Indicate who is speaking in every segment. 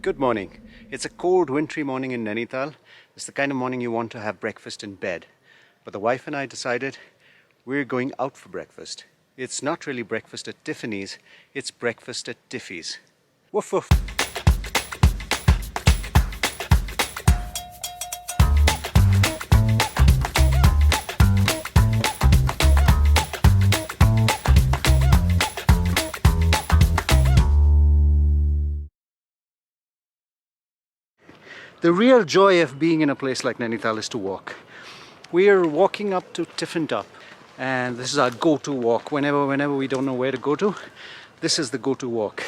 Speaker 1: Good morning. It's a cold, wintry morning in Nainital. It's the kind of morning you want to have breakfast in bed. But the wife and I decided we're going out for breakfast. It's not really breakfast at Tiffany's, it's breakfast at Tiffies. Woof woof. The real joy of being in a place like Nainital is to walk. We're walking up to Tiffin Top, and this is our go-to walk. Whenever we don't know where to go to, this is the go-to walk.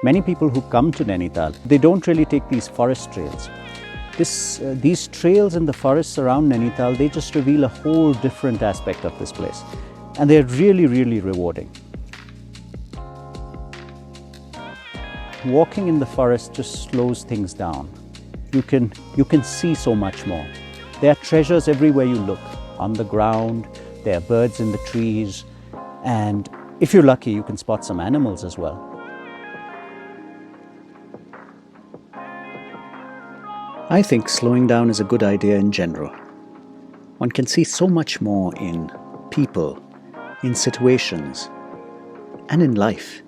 Speaker 1: Many people who come to Nainital, they don't really take these forest trails. These trails in the forests around Nainital, they just reveal a whole different aspect of this place. And they're really, really rewarding. Walking in the forest just slows things down. You can see so much more. There are treasures everywhere you look. On the ground, there are birds in the trees, and if you're lucky, you can spot some animals as well. I think slowing down is a good idea in general. One can see so much more in people, in situations, and in life.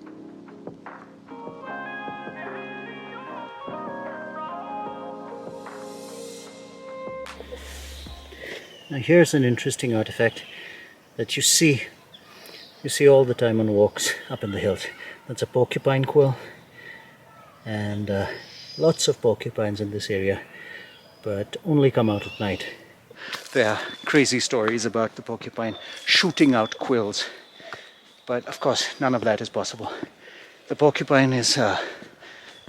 Speaker 1: Now here's an interesting artifact that you see all the time on walks up in the hills. That's a porcupine quail, and lots of porcupines in this area, but only come out at night. There are crazy stories about the porcupine shooting out quills, but of course none of that is possible. The porcupine is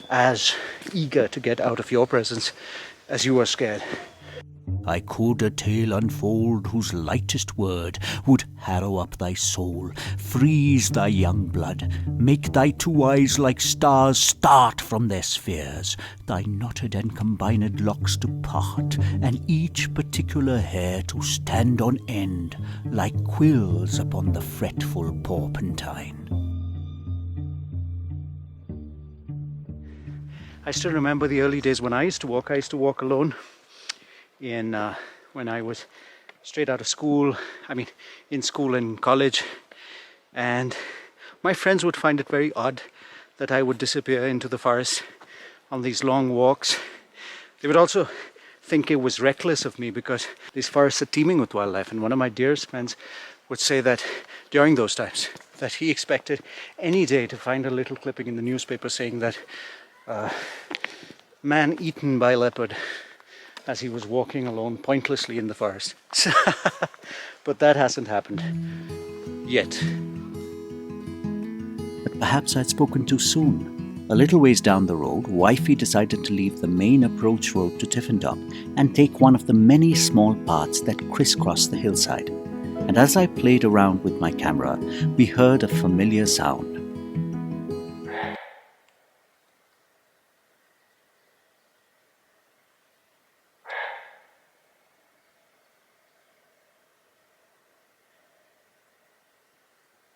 Speaker 1: as eager to get out of your presence as you are scared.
Speaker 2: I could a tale unfold whose lightest word would harrow up thy soul, freeze thy young blood, make thy two eyes like stars start from their spheres, thy knotted and combined locks to part, and each particular hair to stand on end, like quills upon the fretful porpentine.
Speaker 1: I still remember the early days when I used to walk alone. When I was straight out of school, in school and college, and my friends would find it very odd that I would disappear into the forest on these long walks. They would also think it was reckless of me because these forests are teeming with wildlife, and one of my dearest friends would say that during those times that he expected any day to find a little clipping in the newspaper saying that man eaten by leopard as he was walking alone pointlessly in the forest. But that hasn't happened yet.
Speaker 2: But perhaps I'd spoken too soon. A little ways down the road, Wifey decided to leave the main approach road to Tiffin Top and take one of the many small paths that crisscross the hillside. And as I played around with my camera, we heard a familiar sound.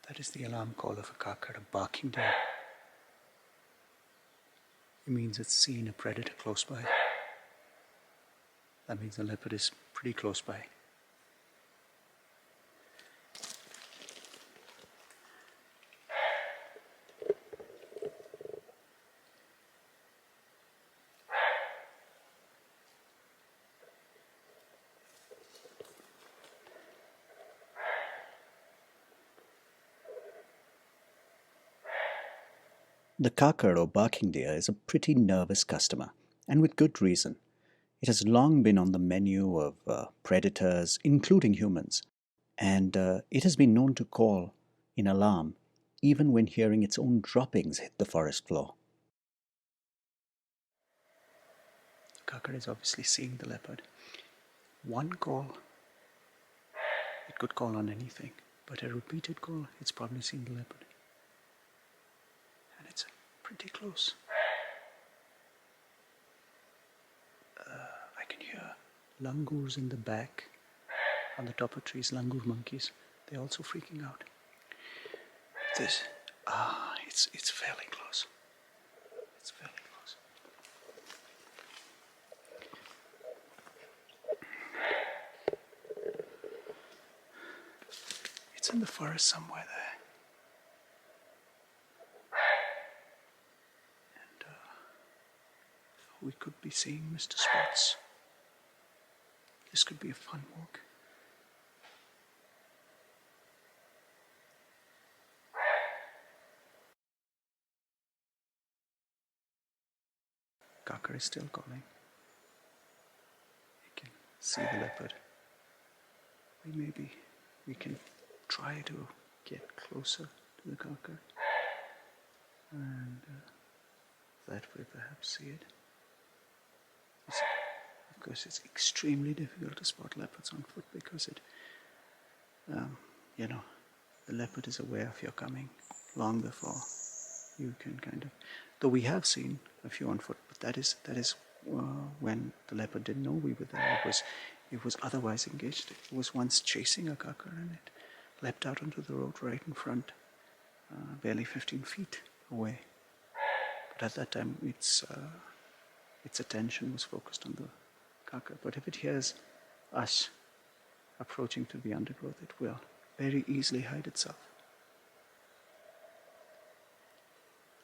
Speaker 1: That is the alarm call of a kakad, a barking deer. It means it's seen a predator close by. That means the leopard is pretty close by.
Speaker 2: The kakad or barking deer is a pretty nervous customer, and with good reason. It has long been on the menu of predators, including humans, and it has been known to call in alarm even when hearing its own droppings hit the forest floor.
Speaker 1: The kakad is obviously seeing the leopard. one call, it could call on anything, but a repeated call, it's probably seen the leopard. And it's pretty close. I can hear langurs in the back, on the top of trees, langur monkeys. They're also freaking out. It's fairly close. It's fairly close. It's in the forest somewhere there. And we could be seeing Mr. Spots. This could be a fun walk. Kaka is still calling. You can see the leopard. We can try to get closer to the kaka, and that way perhaps see it. Of course, it's extremely difficult to spot leopards on foot because the leopard is aware of your coming long before you can though we have seen a few on foot, but that is when the leopard didn't know we were there. It was otherwise engaged. It was once chasing a kaka and it leapt out onto the road right in front, barely 15 feet away. But at that time, its attention was focused on the kaka. But if it hears us approaching through the undergrowth, it will very easily hide itself.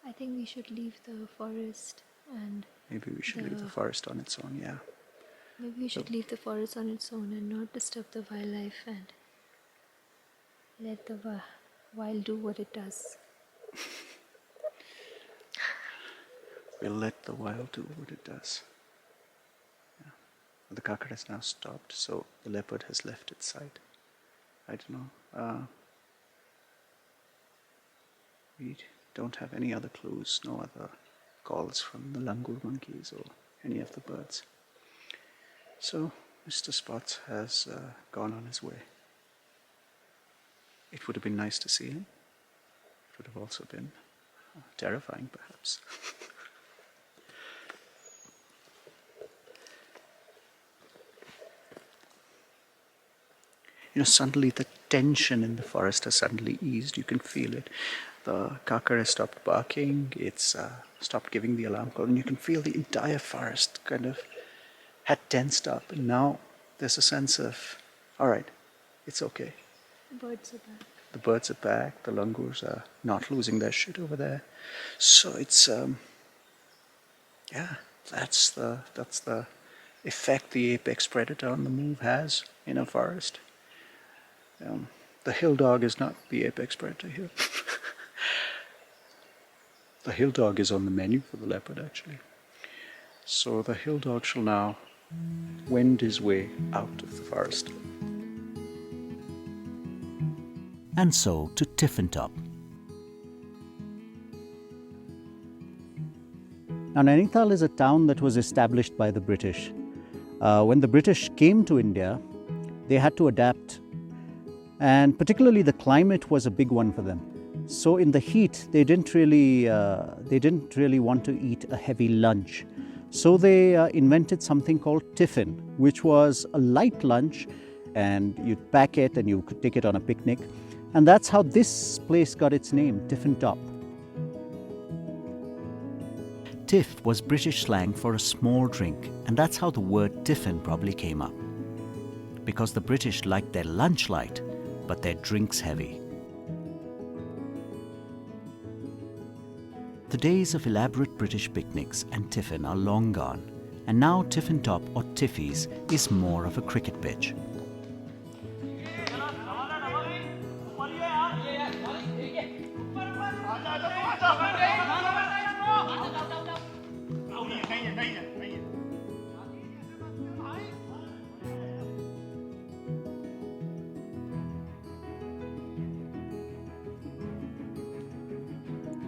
Speaker 3: I think we should leave the forest and...
Speaker 1: Maybe we should leave the forest on its own, yeah.
Speaker 3: Maybe we should leave the forest on its own and not disturb the wildlife and let the wild do what it does.
Speaker 1: We'll let the wild do what it does. Yeah. The kaka has now stopped, so the leopard has left its side. I don't know. We don't have any other clues, no other calls from the langur monkeys or any of the birds. So Mr. Spots has gone on his way. It would have been nice to see him. It would have also been terrifying, perhaps. Suddenly the tension in the forest has suddenly eased. You can feel it. The kaka has stopped barking. It's stopped giving the alarm call. And you can feel the entire forest kind of had tensed up. And now there's a sense of, all right, it's okay.
Speaker 3: Birds are back.
Speaker 1: The birds are back. The langurs are not losing their shit over there. So it's, that's the effect the apex predator on the move has in a forest. The hill dog is not the apex predator here. The hill dog is on the menu for the leopard, actually. So the hill dog shall now wend his way out of the forest.
Speaker 2: And so to Tiffintop.
Speaker 1: Now, Nainital is a town that was established by the British. When the British came to India, they had to adapt. And particularly the climate was a big one for them. So in the heat, they didn't really want to eat a heavy lunch. So they invented something called tiffin, which was a light lunch, and you'd pack it and you could take it on a picnic. And that's how this place got its name, Tiffintop.
Speaker 2: Tiff was British slang for a small drink, and that's how the word tiffin probably came up. Because the British liked their lunch light, but their drinks heavy. The days of elaborate British picnics and tiffin are long gone, and now Tiffintop or Tiffies is more of a cricket pitch.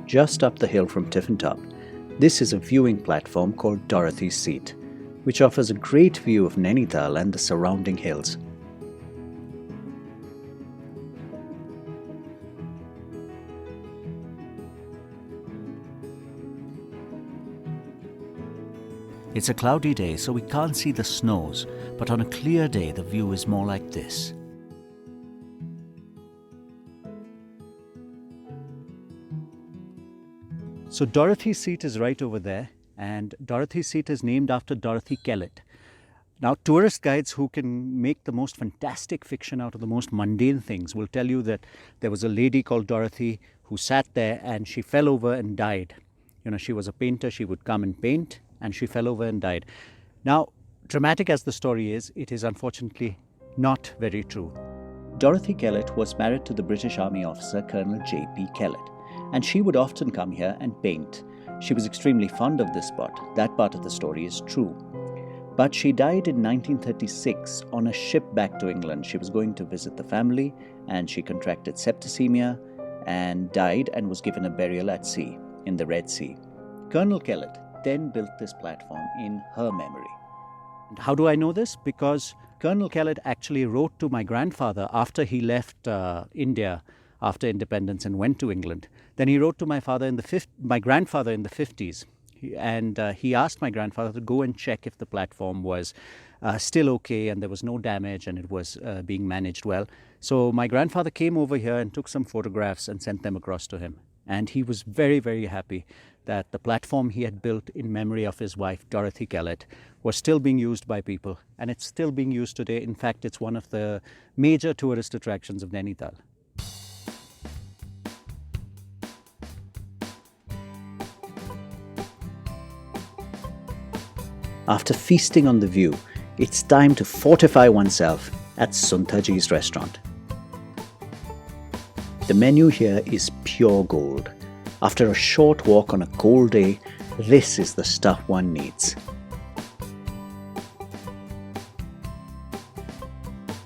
Speaker 1: Just up the hill from Tiffintop, this is a viewing platform called Dorothy's Seat. which offers a great view of Nainital and the surrounding hills.
Speaker 2: It's a cloudy day, so we can't see the snows, but on a clear day the view is more like this.
Speaker 1: So Dorothy's seat is right over there, and Dorothy's seat is named after Dorothy Kellett. Now, tourist guides who can make the most fantastic fiction out of the most mundane things will tell you that there was a lady called Dorothy who sat there and she fell over and died. She was a painter, she would come and paint, and she fell over and died. Now, dramatic as the story is, it is unfortunately not very true. Dorothy Kellett was married to the British Army officer Colonel J.P. Kellett, and she would often come here and paint. She was extremely fond of this spot. That part of the story is true. But she died in 1936 on a ship back to England. She was going to visit the family, and she contracted septicemia and died and was given a burial at sea in the Red Sea. Colonel Kellett then built this platform in her memory. And how do I know this? Because Colonel Kellett actually wrote to my grandfather after he left India after independence and went to England. Then he wrote to my grandfather in the 50s. And he asked my grandfather to go and check if the platform was still okay and there was no damage and it was being managed well. So my grandfather came over here and took some photographs and sent them across to him. And he was very, very happy that the platform he had built in memory of his wife, Dorothy Kellett, was still being used by people. And it's still being used today. In fact, it's one of the major tourist attractions of Nainital. After feasting on the view, it's time to fortify oneself at Suntaji's restaurant. The menu here is pure gold. After a short walk on a cold day, this is the stuff one needs.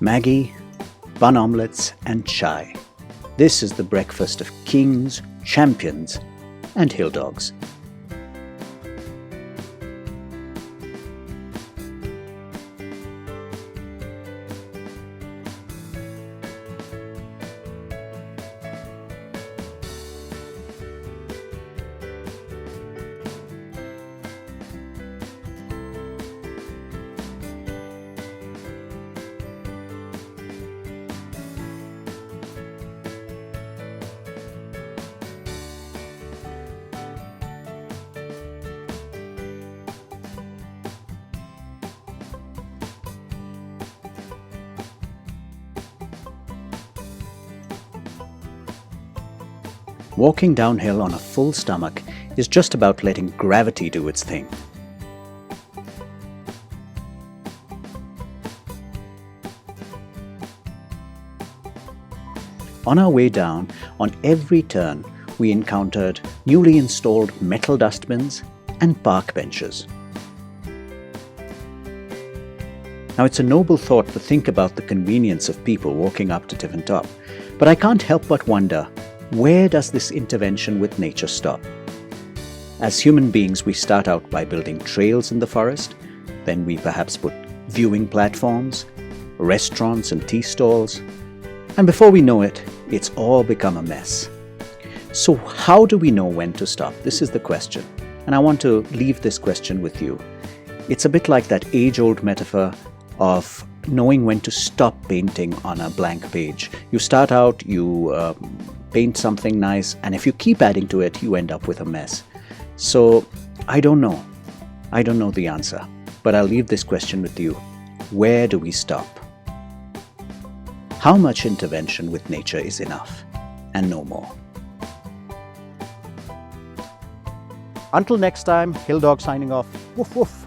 Speaker 1: Maggi, bun omelets and chai. This is the breakfast of kings, champions and hill dogs. Walking downhill on a full stomach is just about letting gravity do its thing. On our way down, on every turn, we encountered newly installed metal dustbins and park benches. Now, it's a noble thought to think about the convenience of people walking up to Tiffin Top, but I can't help but wonder, where does this intervention with nature stop? As human beings, we start out by building trails in the forest, then we perhaps put viewing platforms, restaurants and tea stalls, and before we know it, it's all become a mess. So how do we know when to stop? This is the question, and I want to leave this question with you. It's a bit like that age-old metaphor of knowing when to stop painting on a blank page. You start out, you paint something nice, and if you keep adding to it, you end up with a mess. So I don't know the answer, but I'll leave this question with you. Where do we stop? How much intervention with nature is enough and no more? Until next time, Hill Dog signing off. Woof woof.